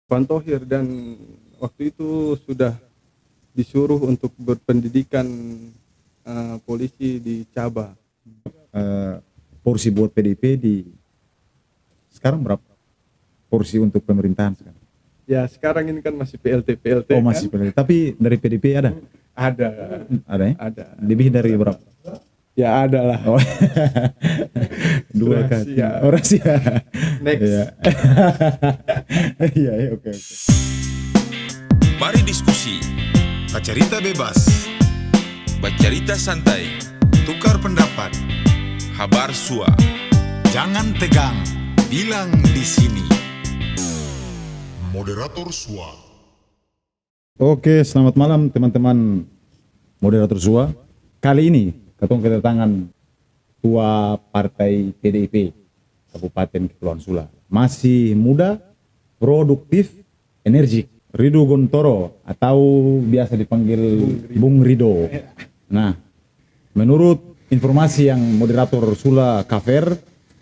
Pantohir, dan waktu itu sudah disuruh untuk berpendidikan polisi di Caba. Porsi buat PDIP di sekarang berapa porsi untuk pemerintahan sekarang? Ya sekarang ini kan masih PLT Oh masih kan? PDIP, tapi dari PDIP ada? Ada Ya? ada Lebih dari berapa? ya ada lah. Oh, dua kali. Rahasia. Oh, rahasia. Next. Iya. Iya, oke. Mari diskusi, bercerita bebas, bercerita santai, tukar pendapat, habar sua. Jangan tegang, bilang di sini. Moderator sua. Oke, selamat malam teman-teman moderator SUA. Kali ini ketemu kedatangan Ketua Partai PDIP Kabupaten Kepulauan Sula. Masih muda, produktif, energik. Rido Gontoro atau biasa dipanggil Bung Rido. Nah, menurut informasi yang moderator Sula cover,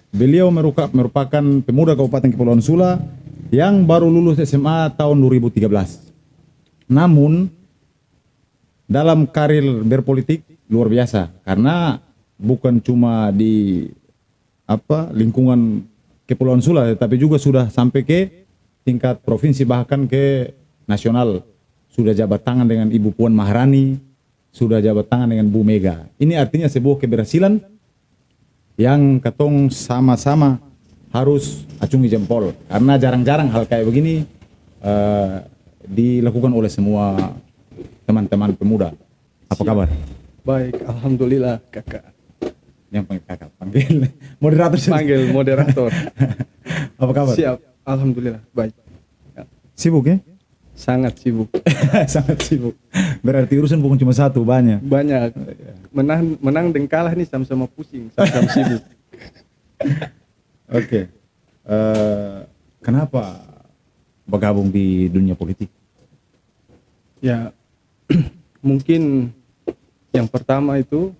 beliau merupakan pemuda Kabupaten Kepulauan Sula yang baru lulus SMA tahun 2013. Namun dalam karir berpolitik luar biasa, karena bukan cuma di lingkungan Kepulauan Sula, tapi juga sudah sampai ke tingkat provinsi, bahkan ke nasional. Sudah jabat tangan dengan Ibu Puan Maharani, sudah jabat tangan dengan Bu Mega. Ini artinya sebuah keberhasilan yang ketong sama-sama harus acungi jempol, karena jarang-jarang hal kayak begini dilakukan oleh semua teman-teman pemuda. Apa kabar? Baik, alhamdulillah kakak. Yang panggil kakak, panggil moderator. Panggil moderator. Apa kabar? Siap, alhamdulillah baik. Sibuk ya? Sangat sibuk. Sangat sibuk. Berarti urusan bukan cuma satu, banyak. Banyak. Menang dan kalah nih sama-sama pusing, sama-sama sibuk. Oke. Kenapa bergabung di dunia politik? Ya, mungkin yang pertama itu,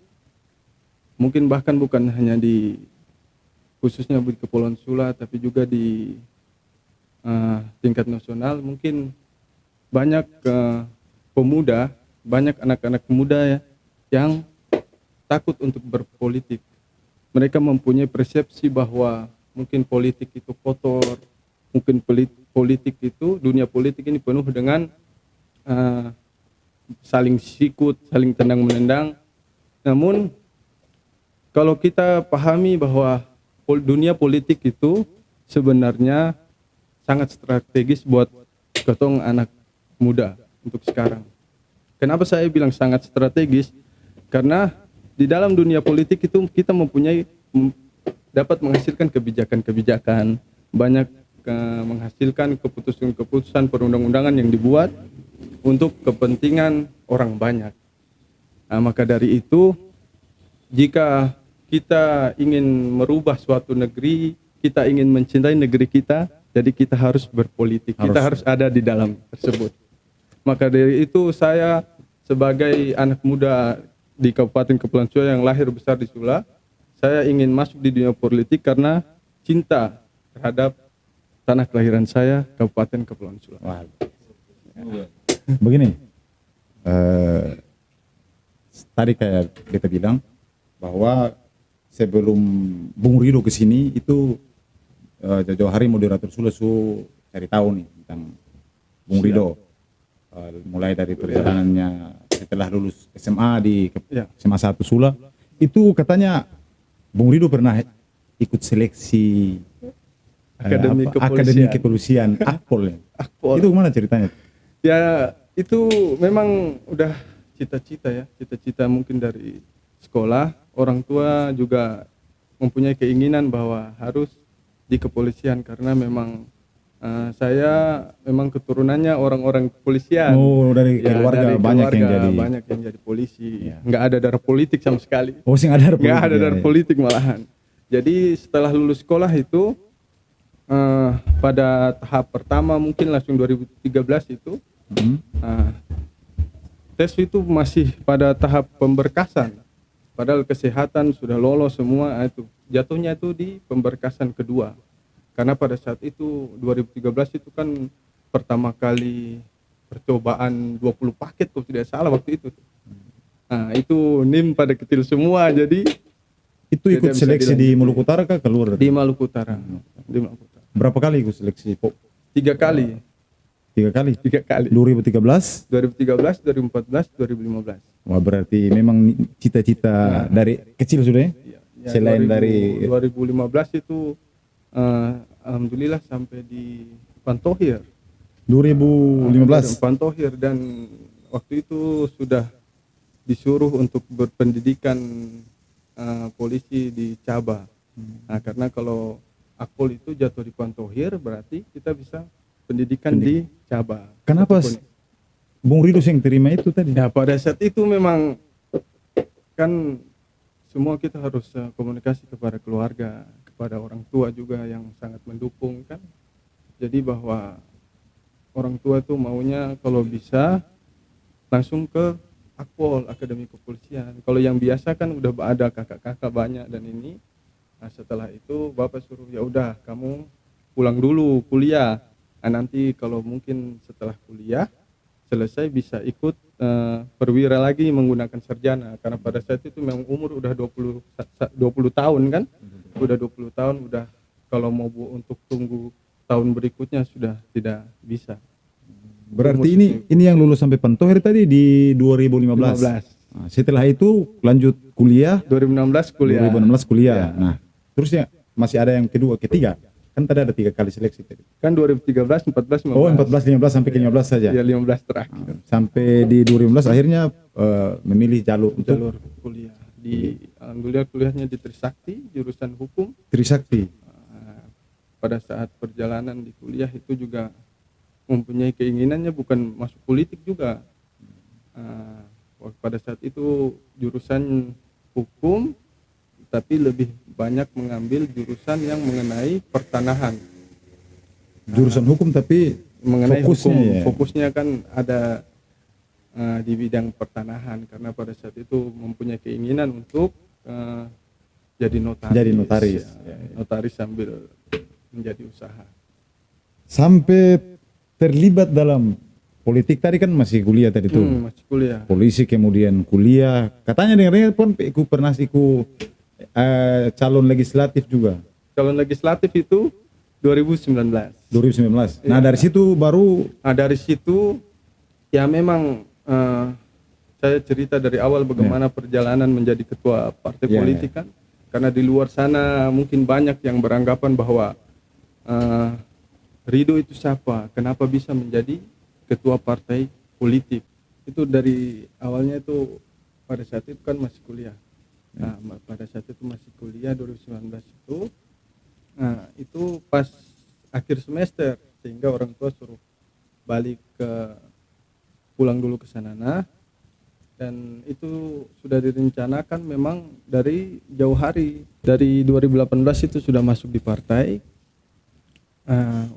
mungkin bahkan bukan hanya khususnya di Kepulauan Sula, tapi juga di tingkat nasional. Mungkin banyak pemuda, banyak anak-anak muda ya, yang takut untuk berpolitik. Mereka mempunyai persepsi bahwa mungkin politik itu kotor, mungkin politik itu, dunia politik ini penuh dengan saling sikut, saling tendang-menendang. Namun kalau kita pahami bahwa dunia politik itu sebenarnya sangat strategis buat ketong anak muda untuk sekarang. Kenapa saya bilang sangat strategis? Karena di dalam dunia politik itu kita dapat menghasilkan kebijakan-kebijakan, banyak menghasilkan keputusan-keputusan perundang-undangan yang dibuat untuk kepentingan orang banyak. Nah, maka dari itu, jika kita ingin merubah suatu negeri, kita ingin mencintai negeri kita, jadi kita harus berpolitik, kita harus ada di dalam tersebut. Maka dari itu saya sebagai anak muda di Kabupaten Kepulauan Sula yang lahir besar di Sula, saya ingin masuk di dunia politik karena cinta terhadap tanah kelahiran saya, Kabupaten Kepulauan Sula. Wah. Begini, tadi kayak kita bilang bahwa sebelum Bung Rido ke sini itu jauh-jauh hari moderator Sula cari tahu nih tentang Bung Rido. Mulai dari perjalanannya setelah lulus SMA di SMA 1 Sula, itu katanya Bung Rido pernah ikut seleksi Akademi Kepolisian Akpol ya. Akpol. Itu gimana ceritanya? Ya itu memang udah cita-cita mungkin dari sekolah. Orang tua juga mempunyai keinginan bahwa harus di kepolisian, karena memang saya memang keturunannya orang-orang kepolisian. Oh, dari keluarga, dari banyak yang jadi polisi. Ya. Nggak ada darah politik sama sekali. Oh, sih nggak ada darah politik malahan. Jadi setelah lulus sekolah itu pada tahap pertama mungkin langsung 2013 itu tes itu masih pada tahap pemberkasan. Padahal kesehatan sudah lolos semua, itu jatuhnya itu di pemberkasan kedua. Karena pada saat itu 2013 itu kan pertama kali percobaan 20 paket kalau tidak salah waktu itu. Nah, itu NIM pada kecil semua, jadi Itu ikut tidak bisa seleksi di dilanjutin. Maluku Utara kah keluar? Di Maluku Utara. Di Maluku Utara. Berapa kali ikut seleksi? 3 kali. 3 kali. 3 kali. 2013. 2013, 2014, 2015. Wah, berarti memang cita-cita dari kecil sudah ya? Ya, Selain dari 2015 itu alhamdulillah sampai di Pantohir. 2015. Pantohir, dan waktu itu sudah disuruh untuk berpendidikan polisi di Caba. Nah, karena kalau Akpol itu jatuh di Pantohir, berarti kita bisa pendidikan di Caba. Kenapa Ataupun- Bung Ridus yang terima itu tadi? Ya, pada saat itu memang kan semua kita harus komunikasi kepada keluarga, kepada orang tua juga yang sangat mendukung kan. Jadi bahwa orang tua tuh maunya kalau bisa langsung ke Akpol, Akademi Kepolisian. Kalau yang biasa kan udah ada kakak-kakak banyak dan ini. Nah, setelah itu Bapak suruh ya udah kamu pulang dulu kuliah. Nah, nanti kalau mungkin setelah kuliah selesai bisa ikut perwira lagi menggunakan sarjana, karena pada saat itu memang umur udah 20 tahun kan. Udah 20 tahun udah, kalau mau untuk tunggu tahun berikutnya sudah tidak bisa. Berarti ini yang lulus sampai Pantohir tadi di 2015. 15. Nah, setelah itu lanjut kuliah 2016 kuliah. 2016 kuliah. Nah, terusnya masih ada yang kedua, ketiga. Kan tadi ada 3 kali seleksi tadi. Kan 2013, 14, 15. Oh, 14, 15 sampai ke 15 saja. Ya 15 terakhir. Sampai di 2015 akhirnya memilih jalur untuk Jalur kuliah. Alhamdulillah kuliahnya di Trisakti, jurusan hukum. Trisakti. Pada saat perjalanan di kuliah itu juga mempunyai keinginannya bukan masuk politik juga. Pada saat itu jurusan hukum, tapi lebih banyak mengambil jurusan yang mengenai pertanahan. Jurusan hukum tapi Mengenai fokusnya hukum, ya. fokusnya kan ada di bidang pertanahan, karena pada saat itu mempunyai keinginan untuk jadi notaris. Jadi notaris. Ya, notaris sambil menjadi usaha. Sampai terlibat dalam politik tadi kan masih kuliah tadi tuh. Masih kuliah. Polisi kemudian kuliah. Katanya dengarnya pun pernah calon legislatif juga. Calon legislatif itu 2019. 2019. Iya. Nah, dari situ baru Nah, dari situ ya memang saya cerita dari awal bagaimana perjalanan menjadi ketua partai Iya, politik kan. Karena di luar sana mungkin banyak yang beranggapan bahwa Ridho itu siapa? Kenapa bisa menjadi ketua partai politik? Itu dari awalnya itu pada saat itu kan masih kuliah. Nah, pada saat itu masih kuliah 2019 itu. Nah, itu pas akhir semester sehingga orang tua suruh balik pulang dulu ke Sanana, dan itu sudah direncanakan memang dari jauh hari. Dari 2018 itu sudah masuk di partai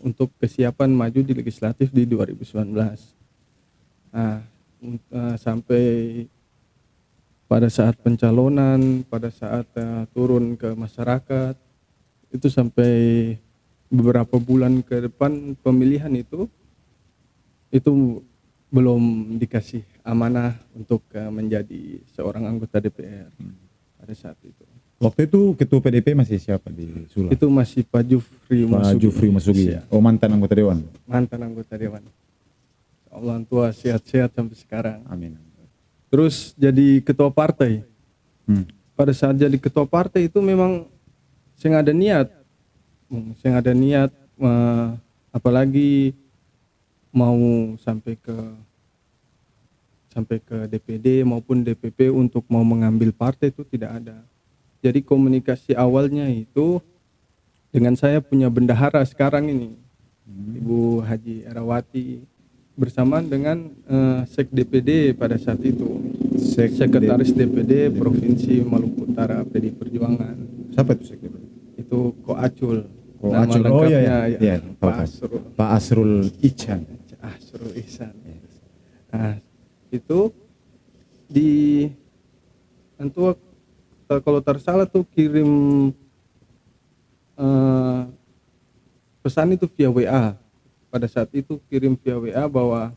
untuk kesiapan maju di legislatif di 2019. Sampai pada saat pencalonan, pada saat turun ke masyarakat, itu sampai beberapa bulan ke depan pemilihan itu belum dikasih amanah untuk menjadi seorang anggota DPR pada saat itu. waktu itu ketua PDP masih siapa di Sula? Itu masih Pak Jufri Pak Jufri Masugi. Ya, Oh, mantan anggota dewan. mantan anggota dewan. Allah tua sehat-sehat sampai sekarang. Amin. Terus jadi ketua partai. Pada saat jadi ketua partai itu memang saya ada niat, apalagi mau sampai ke DPD maupun DPP untuk mau mengambil partai itu tidak ada. Jadi komunikasi awalnya itu dengan saya punya bendahara sekarang ini, Ibu Haji Erawati, bersamaan dengan Sek DPD pada saat itu, Sekretaris DPD Provinsi Maluku Utara PDI Perjuangan. Siapa itu sekjen? Itu Ko Acul. Ko Nama Acul. Oh iya, lengkapnya, iya. Iya, tahu, Pak tahu. Asrul. Pak Asrul Ican. Asrul Ihsan. Nah, itu tentu kalau tersalah tuh kirim pesan itu via WA pada saat itu kirim via WA bahwa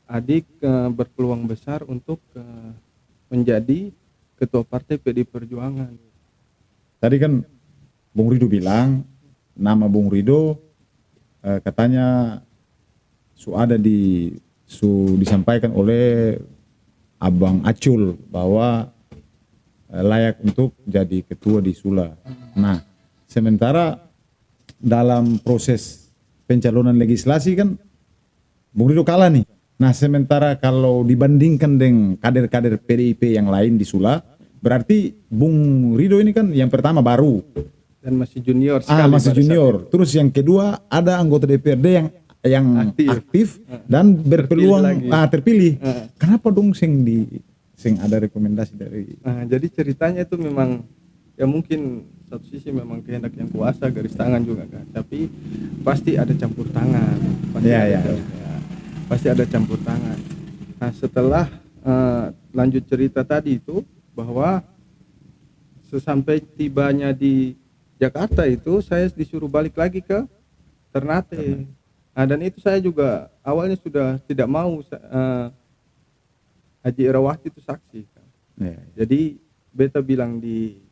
adik berpeluang besar untuk menjadi ketua partai PD Perjuangan. Tadi kan Bung Rido bilang nama Bung Rido katanya disampaikan oleh Abang Acul bahwa layak untuk jadi ketua di Sula. Nah, sementara dalam proses pencalonan legislasi kan Bung Rido kalah nih. Nah, sementara kalau dibandingkan dengan kader-kader PDIP yang lain di Sula, berarti Bung Rido ini kan yang pertama baru Dan masih junior sekali. masih pada saat junior. itu. Terus yang kedua ada anggota DPRD yang aktif dan berpeluang terpilih. Kenapa dong sing ada rekomendasi dari? Nah, jadi ceritanya itu memang ya mungkin satu sisi memang kehendak yang kuasa, garis tangan juga kan. Tapi pasti ada campur tangan. Pasti ada campur tangan. Nah, setelah lanjut cerita tadi itu bahwa sesampai tibanya di Jakarta itu saya disuruh balik lagi ke Ternate. Nah, dan itu saya juga awalnya sudah tidak mau Haji Irawati itu saksi kan. Jadi beta bilang di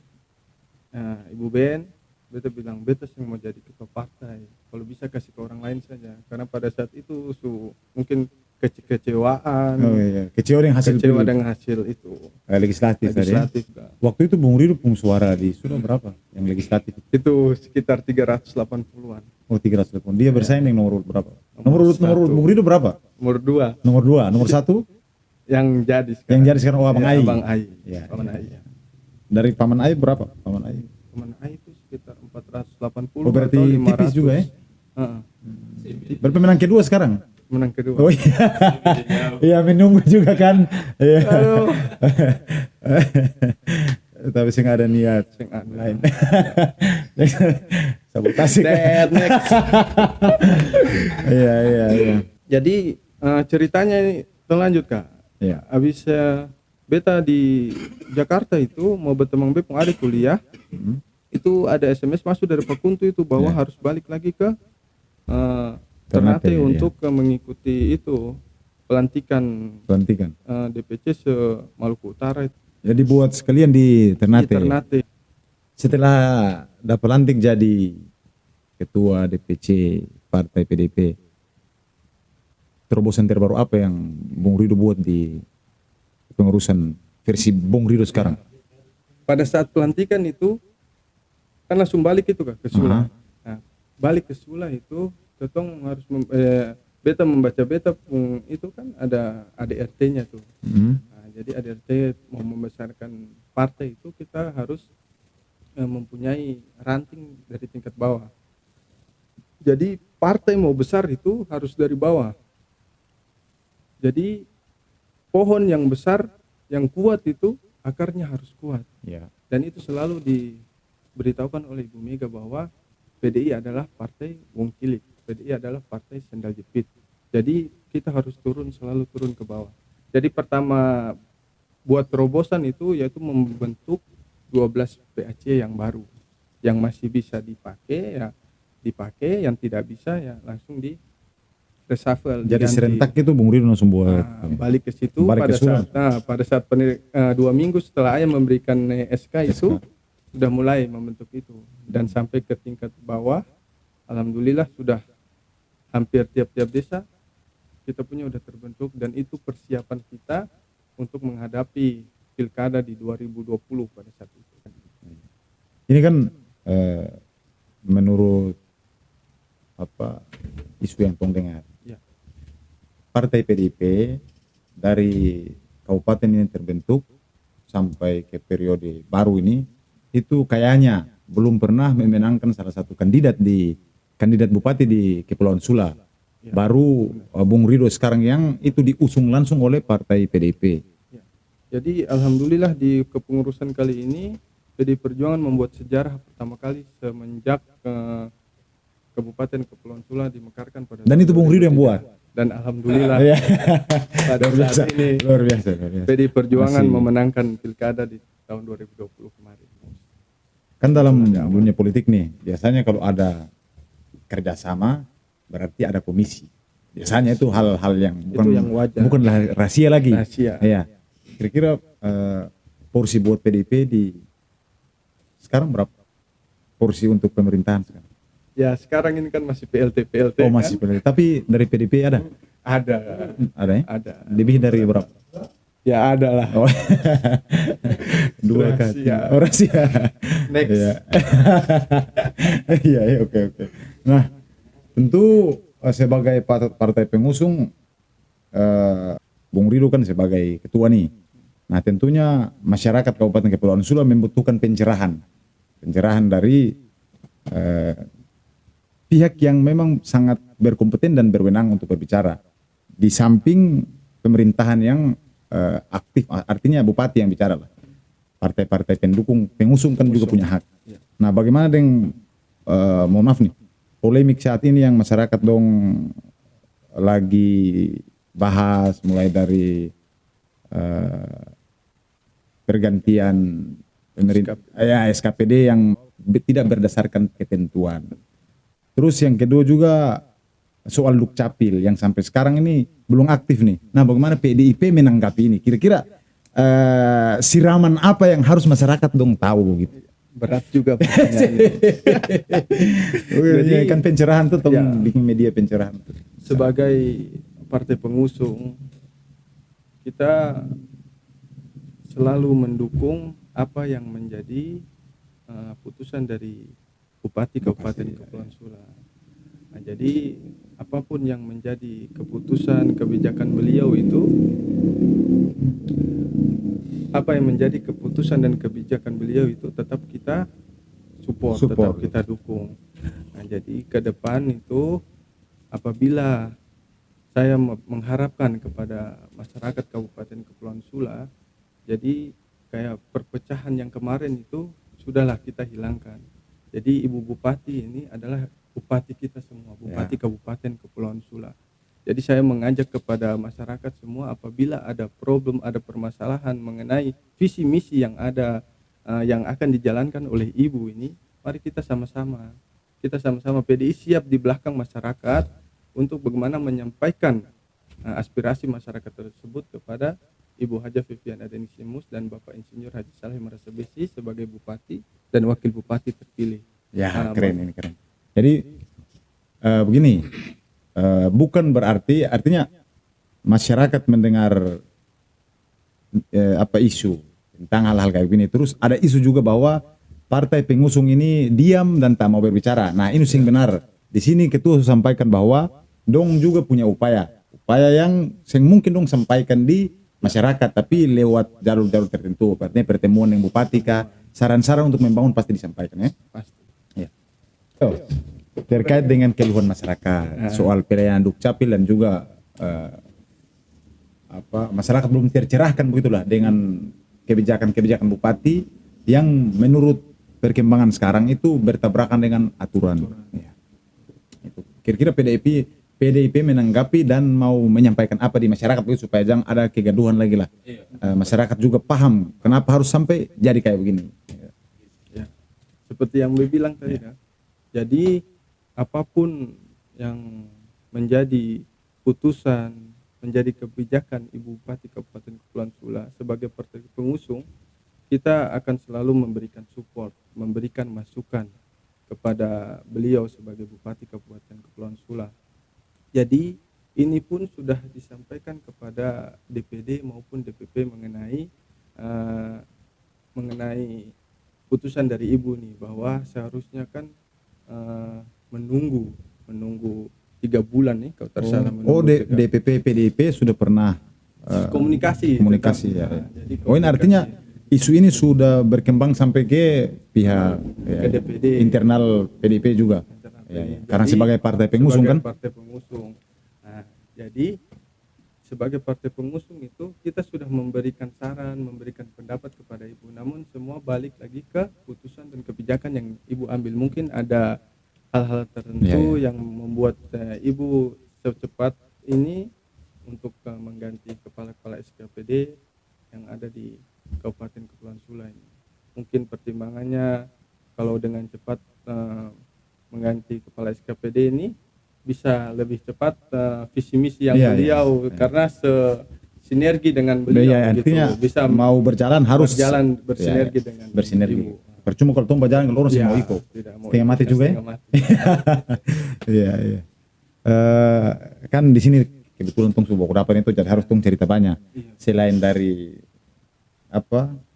Ibu Ben, beta bilang beta yang mau jadi ketua partai, kalau bisa kasih ke orang lain saja, karena pada saat itu mungkin kekecewaan, kecewa dengan hasil itu legislatif. Kan. Waktu itu Bung Rido pun suara di sudah berapa yang legislatif? Itu sekitar 380-an. Oh, 380. Dia bersaing dengan nomor urut berapa? Nomor urut Bung Rido berapa? Nomor 2. Nomor 1 yang jadi sekarang Abang Ai. Abang Ai. Ya, Paman Ai. Dari Paman Ai berapa? Paman Ai itu sekitar 480. Oh, berarti atau 500. tipis juga ya? Berarti menang kedua sekarang? Menang kedua. Oh iya. Iya, menunggu juga kan. Iya. Tapi sih nggak ada niat lain. Sabotase. Next. Iya. Jadi ceritanya ini terlanjut Kak. Iya. Habis beta di Jakarta itu mau bertemu bepung adik kuliah. Itu ada SMS masuk dari Pakuntu itu bahwa harus balik lagi ke Ternate untuk mengikuti itu pelantikan DPC se-Maluku Utara itu. Jadi buat sekalian di Ternate. Setelah dapat lantik jadi ketua DPC Partai PDIP, terobosan terbaru apa yang Bung Rido buat di pengurusan versi Bung Rido sekarang? Pada saat pelantikan itu kan langsung balik itu Kak, ke Sula. Nah, balik ke Sula itu Tetong harus beta membaca itu kan ada ADRT-nya tuh. Nah, jadi ADRT mau membesarkan partai itu kita harus mempunyai ranting dari tingkat bawah. Jadi partai mau besar itu harus dari bawah. Jadi pohon yang besar, yang kuat itu akarnya harus kuat. Dan itu selalu diberitahukan oleh Ibu Mega bahwa PDI adalah partai wong cilik. PDI adalah partai sendal jepit. Jadi kita harus selalu turun ke bawah. Jadi pertama buat terobosan itu yaitu membentuk 12 PAC yang baru. Yang masih bisa dipakai, yang tidak bisa ya langsung di reshuffle. Jadi serentak itu Bung Rido langsung buat balik ke situ pada saat 2 minggu setelah ayah memberikan SK itu sudah mulai membentuk itu, dan sampai ke tingkat bawah alhamdulillah sudah hampir tiap-tiap desa kita punya udah terbentuk, dan itu persiapan kita untuk menghadapi pilkada di 2020 pada saat itu. Ini kan menurut isu yang tong dengar, Partai PDIP dari kabupaten ini terbentuk sampai ke periode baru ini itu kayaknya belum pernah memenangkan salah satu kandidat bupati di Kepulauan Sula. Baru Bung Rido sekarang yang itu diusung langsung oleh Partai PDIP. Jadi alhamdulillah di kepengurusan kali ini PDI Perjuangan membuat sejarah pertama kali semenjak Kabupaten Kepulauan Sula dimekarkan pada. Dan itu Bung Rido yang buat. Dan alhamdulillah pada saat ini luar biasa. PDI Perjuangan memenangkan pilkada di tahun 2020 kemarin. Kan dalam dunia politik nih biasanya kalau ada kerjasama berarti ada komisi. Biasanya itu hal-hal yang Itu yang wajar. bukanlah rahasia lagi. Rahasia. Iya. Kira-kira porsi buat PDIP di sekarang berapa? Porsi untuk pemerintahan sekarang? Ya sekarang ini kan masih PLT Oh masih kan? PDIP. Tapi dari PDIP ada? Ada. Ada ya? Ada. Lebih dari berapa? Ya ada lah. Oh. Dua kali. Rahasia. Oh, rahasia. Next. Iya. Iya, oke. Nah, tentu sebagai partai pengusung, Bung Rido kan sebagai ketua nih. Nah, tentunya masyarakat Kabupaten Kepulauan Sula membutuhkan pencerahan dari pihak yang memang sangat berkompeten dan berwenang untuk berbicara. Di samping pemerintahan yang aktif, artinya bupati yang bicara lah. Partai-partai pendukung, pengusung kan juga punya hak. Nah, bagaimana dengan mohon maaf nih, polemik saat ini yang masyarakat dong lagi bahas mulai dari pergantian pemerintah ya SKPD yang tidak berdasarkan ketentuan. Terus yang kedua juga soal Dukcapil yang sampai sekarang ini belum aktif nih. Nah, bagaimana PDIP menanggapi ini? Kira-kira siraman apa yang harus masyarakat dong tahu gitu? Berat juga pertanyaannya. Jadi kan pencerahan tuh ya, bikin media pencerahan. sebagai partai pengusung kita selalu mendukung apa yang menjadi putusan dari Bupati Kabupaten Kepulauan Sula. Nah, jadi apapun yang menjadi keputusan kebijakan beliau itu, apa yang menjadi keputusan dan kebijakan beliau itu tetap kita support. Tetap kita dukung. Nah, jadi ke depan itu apabila saya mengharapkan kepada masyarakat Kabupaten Kepulauan Sula, jadi kayak perpecahan yang kemarin itu sudahlah kita hilangkan. Jadi Ibu Bupati ini adalah bupati kita semua, bupati Kabupaten Kepulauan Sula. Jadi saya mengajak kepada masyarakat semua apabila ada problem, ada permasalahan mengenai visi misi yang ada, yang akan dijalankan oleh Ibu ini, mari kita sama-sama PDI siap di belakang masyarakat untuk bagaimana menyampaikan aspirasi masyarakat tersebut kepada Ibu Haja Vivian Adenisimus dan Bapak Insinyur Haji Saleh Marasabesi sebagai bupati dan wakil bupati terpilih. Ya, keren. Jadi begini, bukan berarti artinya masyarakat mendengar isu tentang hal-hal kayak gini, terus ada isu juga bahwa partai pengusung ini diam dan tak mau berbicara. Nah, ini sing benar. Di sini ketua sampaikan bahwa dong juga punya upaya yang mungkin dong sampaikan di masyarakat, tapi lewat jalur-jalur tertentu. Artinya pertemuan dengan bupati kah, saran-saran untuk membangun pasti disampaikan ya. Pasti. Ya. So, terkait dengan keluhan masyarakat soal pilihan Dukcapil dan juga masyarakat belum tercerahkan begitulah dengan kebijakan bupati yang menurut perkembangan sekarang itu bertabrakan dengan aturan. Ya. Itu. Kira-kira PDIP menanggapi dan mau menyampaikan apa di masyarakat begitu supaya jangan ada kegaduhan lagi lah. Masyarakat juga paham kenapa harus sampai jadi kayak begini. Ya. Seperti yang Gue bilang tadi ya. Jadi apapun yang menjadi putusan, menjadi kebijakan Ibu Bupati Kabupaten Kepulauan Sula sebagai partai pengusung, kita akan selalu memberikan support, memberikan masukan kepada beliau sebagai Bupati Kabupaten Kepulauan Sula. Jadi ini pun sudah disampaikan kepada DPD maupun DPP mengenai putusan dari Ibu nih, bahwa seharusnya kan menunggu 3 bulan nih kalau tersalah. DPP PDIP sudah pernah komunikasi ya. Jadi ini artinya isu ini sudah berkembang sampai ke pihak DPD, internal PDIP juga. Karena sebagai partai pengusung kan. Nah, jadi sebagai partai pengusung itu kita sudah memberikan saran, memberikan pendapat kepada Ibu. Namun semua balik lagi ke putusan dan kebijakan yang Ibu ambil. Mungkin ada hal-hal tertentu yang membuat Ibu secepat ini untuk mengganti kepala-kepala SKPD yang ada di Kabupaten Kepulauan Sula ini. Mungkin pertimbangannya kalau dengan cepat mengganti kepala SKPD ini bisa lebih cepat visi misi yang Iya, beliau karena sinergi dengan beliau Ya, gitu. artinya Bisa mau berjalan harus berjalan bersinergi ya, dengan bersinergi. ibu. Percuma kalau tong berjalan kalau orang Ya, mau ikut. tidak mau Setengah ikut, mati juga ya. setengah mati. Iya, iya. Kan di sini kebetulan tong sudah dapat itu jadi harus tong cerita banyak. Iya. Selain dari apa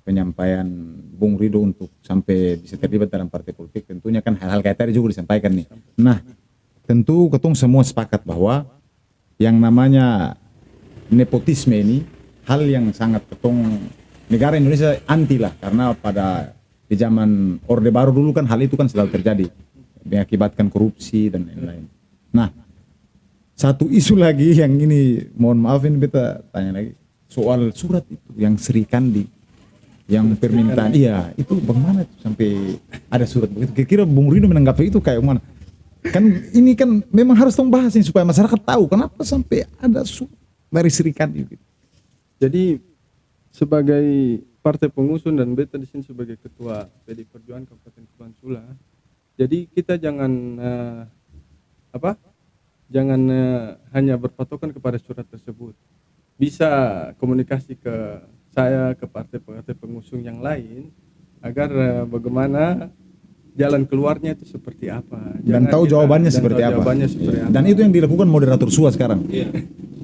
penyampaian Bung Rido untuk sampai bisa terlibat dalam partai politik, tentunya kan hal-hal kayak tadi juga disampaikan nih. Nah, tentu ketong semua sepakat bahwa yang namanya nepotisme ini hal yang sangat ketong negara Indonesia anti lah, karena pada di zaman Orde Baru dulu kan hal itu kan selalu terjadi, mengakibatkan korupsi dan lain-lain. Nah, satu isu lagi yang ini mohon maaf ini beta tanya lagi soal surat itu yang Sri Kandi yang permintaan, iya itu bagaimana itu sampai ada surat begitu, kira-kira Bung Rido menanggapi itu kayak mana? Kan ini kan memang harus tong bahas ini supaya masyarakat tahu kenapa sampai ada surat dari Sri Kandi gitu. Jadi sebagai partai pengusung dan beta di sini sebagai ketua PDI Perjuangan Kabupaten Kepulauan Sula, jadi kita jangan hanya berpatokan kepada surat tersebut. Bisa komunikasi ke saya, ke partai-partai pengusung yang lain agar bagaimana jalan keluarnya itu seperti apa. Dan tahu jawabannya seperti apa. Dan itu yang dilakukan moderator SUA sekarang.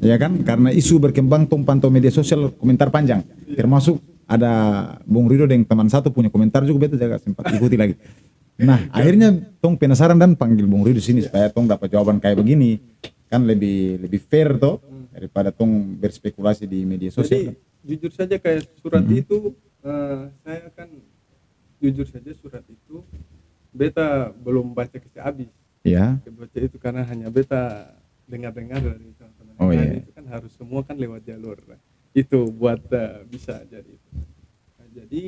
Ya kan, karena isu berkembang tong pantau media sosial komentar panjang. Termasuk ada Bung Rido dan teman satu punya komentar juga, beta jaga sempat ikuti lagi. Nah, akhirnya tong penasaran dan panggil Bung Rido sini supaya tong dapat jawaban kayak begini. Kan lebih fair toh daripada tong berspekulasi di media sosial. Jadi jujur saja kayak surat itu saya kan jujur saja surat itu beta belum baca ke habis. Ya. Baca itu karena hanya beta dengar-dengar dari teman-teman Oh, yang iya. lain. Itu kan harus semua kan lewat jalur itu buat bisa jadi itu. Nah, jadi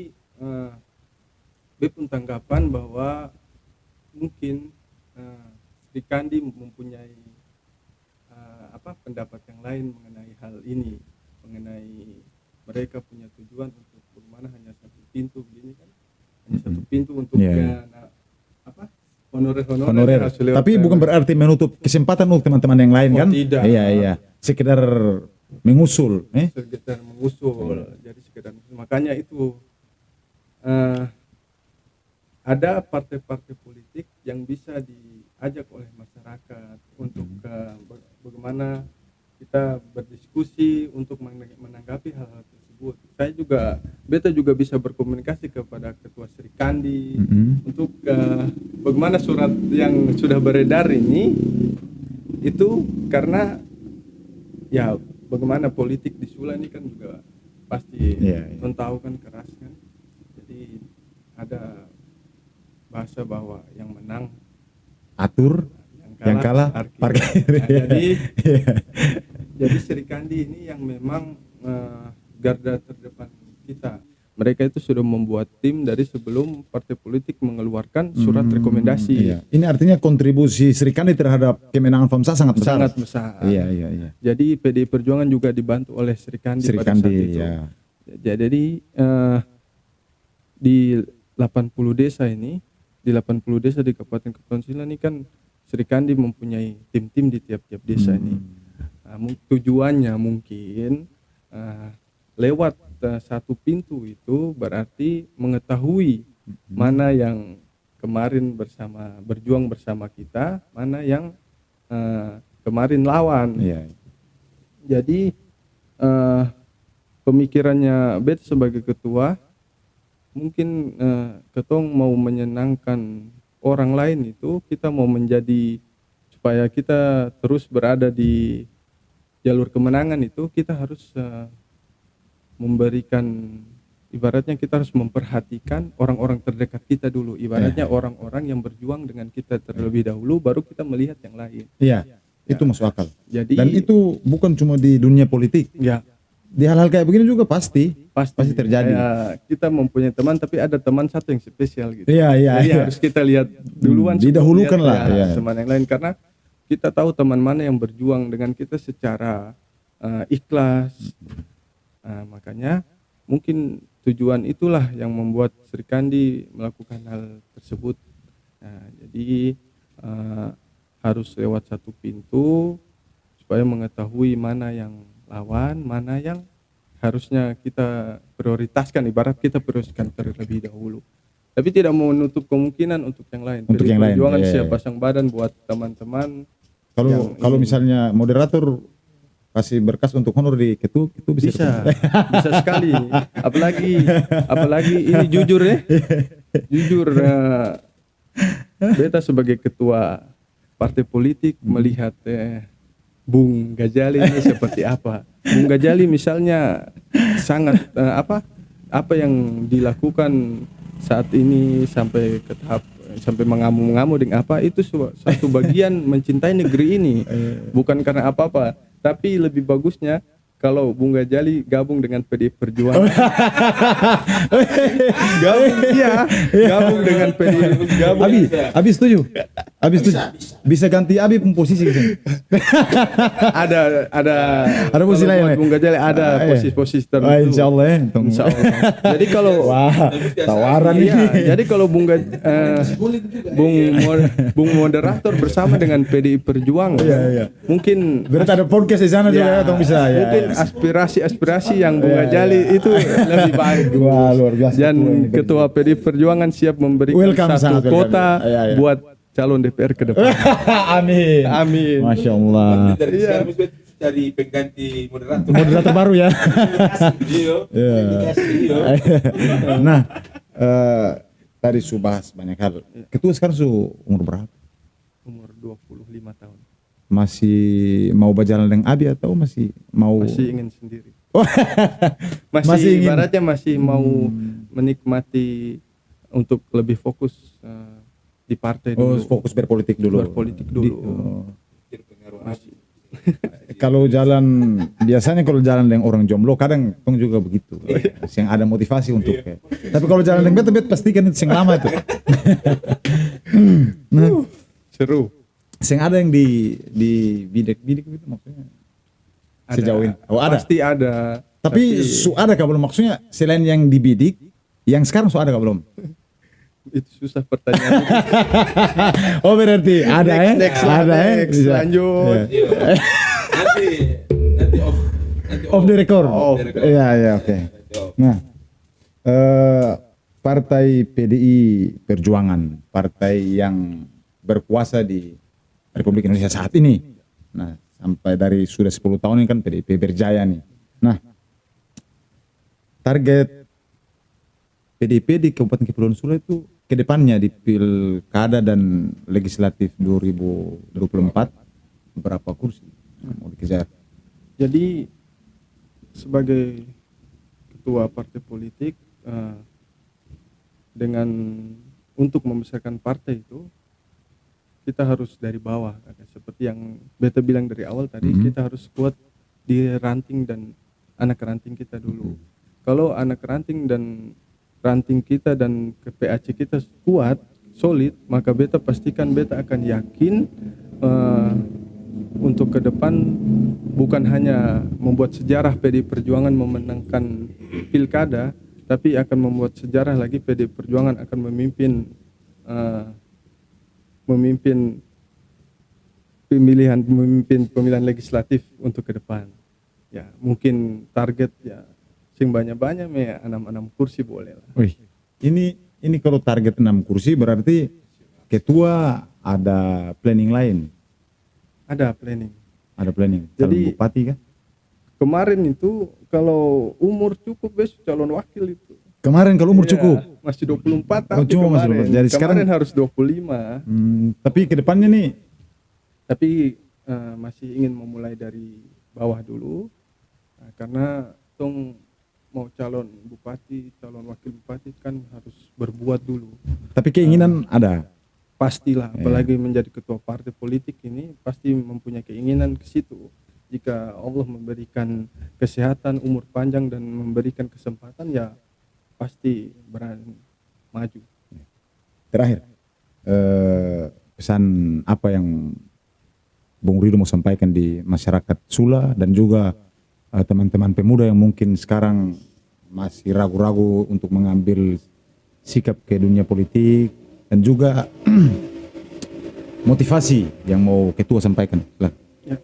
beta pun tanggapan bahwa mungkin Sri Kandi mempunyai pendapat yang lain mengenai hal ini, mengenai mereka punya tujuan untuk bagaimana hanya satu pintu begini kan, hanya satu pintu untuk honorer. Tapi bukan berarti menutup kesempatan untuk teman-teman yang lain kan? Tidak. Iya. Sekedar mengusul, Sekedar mengusul. Jadi sekedar mengusul. Makanya itu ada partai-partai politik yang bisa diajak oleh masyarakat untuk bagaimana kita berdiskusi untuk menanggapi hal-hal tersebut. Beta juga bisa berkomunikasi kepada Ketua Sri Kandi untuk bagaimana surat yang sudah beredar ini itu, karena ya bagaimana politik di Sula ini kan juga pasti tahu kan keras kan. Jadi ada bahasa bahwa yang menang atur, yang kalah parkir. Jadi Sri Kandi ini yang memang garda terdepan kita. Mereka itu sudah membuat tim dari sebelum partai politik mengeluarkan surat rekomendasi. Iya. Ini artinya kontribusi Sri Kandi terhadap kemenangan FAMSA sangat besar. Sangat besar. Iya. Jadi PDI Perjuangan juga dibantu oleh Sri Kandi pada saat itu. Ya. Jadi di 80 desa ini, di 80 desa di Kabupaten Kepulauan Sula ini kan Sri Kandi mempunyai tim-tim di tiap-tiap desa ini. Tujuannya mungkin lewat satu pintu itu berarti mengetahui mana yang kemarin berjuang bersama kita, mana yang kemarin lawan. Jadi pemikirannya Bet sebagai ketua, mungkin ketong mau menyenangkan orang lain itu, kita mau menjadi supaya kita terus berada di jalur kemenangan itu, kita harus memberikan, ibaratnya kita harus memperhatikan orang-orang terdekat kita dulu, ibaratnya orang-orang yang berjuang dengan kita terlebih dahulu, baru kita melihat yang lain. Iya, itu masuk akal. Jadi, dan itu bukan cuma di dunia politik. Ya. Di hal-hal kayak begini juga pasti terjadi. Kita mempunyai teman, tapi ada teman satu yang spesial gitu. Jadi harus kita lihat duluan. Didahulukan lah. Teman yang lain, karena kita tahu teman mana yang berjuang dengan kita secara ikhlas. Makanya mungkin tujuan itulah yang membuat Sri Kandi melakukan hal tersebut. Jadi harus lewat satu pintu supaya mengetahui mana yang lawan, mana yang harusnya kita prioritaskan, ibarat kita prioritaskan terlebih dahulu. Tapi tidak mau menutup kemungkinan untuk yang lain. Untuk PDI yang lain, Perjuangan iya. siap pasang badan buat teman-teman. Kalau misalnya moderator kasih berkas untuk honor di ketua itu bisa. Bisa sekali. Apalagi ini jujur ya. Jujur, beta sebagai ketua partai politik melihat Bung Gajali ini seperti apa. Bung Gajali misalnya sangat apa yang dilakukan saat ini sampai ke tahap sampai mengamu-ngamu dengan apa, itu satu bagian mencintai negeri ini, bukan karena apa-apa, tapi lebih bagusnya kalau Bung Gajali gabung dengan PDI Perjuangan. Gabung dengan PDI gabung. Abi setuju. Bisa ganti Abi pun posisi di sini. Ada posisi lain. buat Bung Gajali ada posisi-posisi tertentu. Insyaallah ya. Insyaallah. Jadi kalau tawaran iya, ini. jadi kalau Bung moderator bersama dengan PDI Perjuangan, mungkin Berarti ada podcast di sana juga ya, atau bisa ya. mungkin aspirasi yang Bung Gajali itu lebih baik. Wah, luar biasa. Dan Ketua PDI Perjuangan siap memberikan Welcome, satu sangat kota welcome. buat calon DPR ke depan. Amin. Amin. Masya Allah. Dari sekarang bisa cari pengganti moderator. Moderator baru ya. Video. Nah, tadi su bahas banyak hal. Ketua sekarang su umur berapa? Umur 25 tahun. Masih mau berjalan dengan Abi atau masih mau? Masih ingin sendiri. Masih Masih ingin. ibaratnya masih mau menikmati untuk lebih fokus di partai Oh, dulu. fokus berpolitik dulu. Berpolitik dulu. Masih. Kalau jalan biasanya kalau jalan dengan orang jomblo kadang tong juga begitu. Yang ada motivasi untuk. Tapi kalau jalan dengan bet pastikan itu yang lama itu. Nah, Seru. yang ada yang di bidik gitu maksudnya. Ada. Sejauh ini. Oh, ada. Pasti ada. Tapi su ada kah belum, maksudnya selain yang dibidik, yang sekarang su ada kah belum? Itu susah pertanyaan. Oh berarti ada ya? Next, Ada ya? Bisa. lanjut. Ya. Nanti Off the record. Off. Iya, oke. Nah, partai PDI Perjuangan, partai yang berkuasa di Republik Indonesia saat ini. Nah, sampai dari sudah 10 tahun ini kan PDIP berjaya nih. Nah, target PDIP di Kabupaten Kepulauan Sula itu ke depannya di Pilkada dan Legislatif 2024 berapa kursi mau dikejar? Jadi sebagai ketua partai politik dengan untuk membesarkan partai itu kita harus dari bawah, seperti yang Beta bilang dari awal tadi, kita harus kuat di ranting dan anak ranting kita dulu. Kalau anak ranting dan ranting kita dan ke PAC kita kuat, solid, maka Beta pastikan Beta akan yakin untuk ke depan bukan hanya membuat sejarah PDI Perjuangan memenangkan pilkada, tapi akan membuat sejarah lagi PDI Perjuangan akan memimpin pemilihan legislatif untuk ke depan. Ya, mungkin target ya sing banyak-banyak 6 kursi boleh lah. Wih, ini kalau target 6 kursi berarti ketua ada planning lain. Ada planning. Ada planning. Jadi, Calon bupati kan? Kemarin itu kalau umur cukup besok calon wakil itu. Kemarin kalau umur Iya, cukup. masih 24 Oh, tapi cuma masih kemarin. 24. Jadi sekarang Kemarin harus 25. Tapi ke depannya nih Tapi masih ingin memulai dari bawah dulu. Karena tong mau calon bupati, calon wakil bupati kan harus berbuat dulu. tapi keinginan ada. Pastilah, apalagi menjadi ketua partai politik ini pasti mempunyai keinginan ke situ. Jika Allah memberikan kesehatan, umur panjang dan memberikan kesempatan, ya pasti berani maju. Terakhir, pesan apa yang Bung Rido mau sampaikan di masyarakat Sula dan juga teman-teman pemuda yang mungkin sekarang masih ragu-ragu untuk mengambil sikap ke dunia politik dan juga motivasi yang mau ketua sampaikan. Silakan. Ya.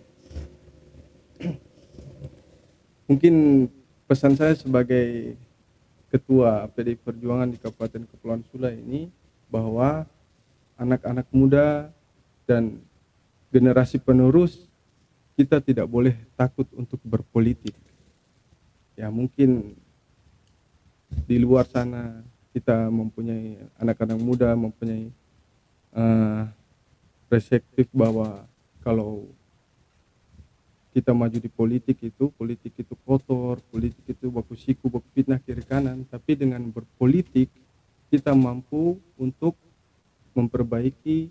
Mungkin pesan saya sebagai ketua PDI Perjuangan di Kabupaten Kepulauan Sula ini bahwa anak-anak muda dan generasi penerus kita tidak boleh takut untuk berpolitik. Ya mungkin di luar sana kita mempunyai anak-anak muda mempunyai perspektif bahwa kalau kita maju di politik itu kotor, politik itu baku siku, baku fitnah kiri kanan. Tapi dengan berpolitik kita mampu untuk memperbaiki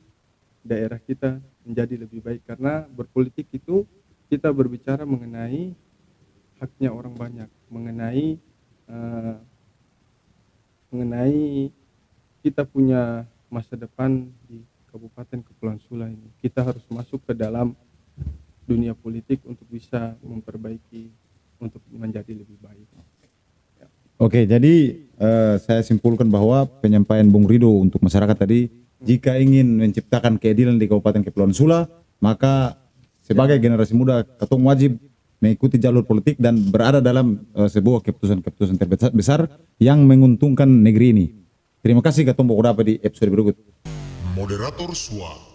daerah kita menjadi lebih baik. Karena berpolitik itu kita berbicara mengenai haknya orang banyak, mengenai kita punya masa depan di Kabupaten Kepulauan Sula ini. Kita harus masuk ke dalam dunia politik untuk bisa memperbaiki, untuk menjadi lebih baik. Ya. Oke, jadi saya simpulkan bahwa penyampaian Bung Rido untuk masyarakat tadi, jika ingin menciptakan keadilan di Kabupaten Kepulauan Sula, maka sebagai generasi muda, ketong wajib mengikuti jalur politik dan berada dalam sebuah keputusan-keputusan terbesar yang menguntungkan negeri ini. Terima kasih ketong Bung Rapa di episode berikut. Moderator SWA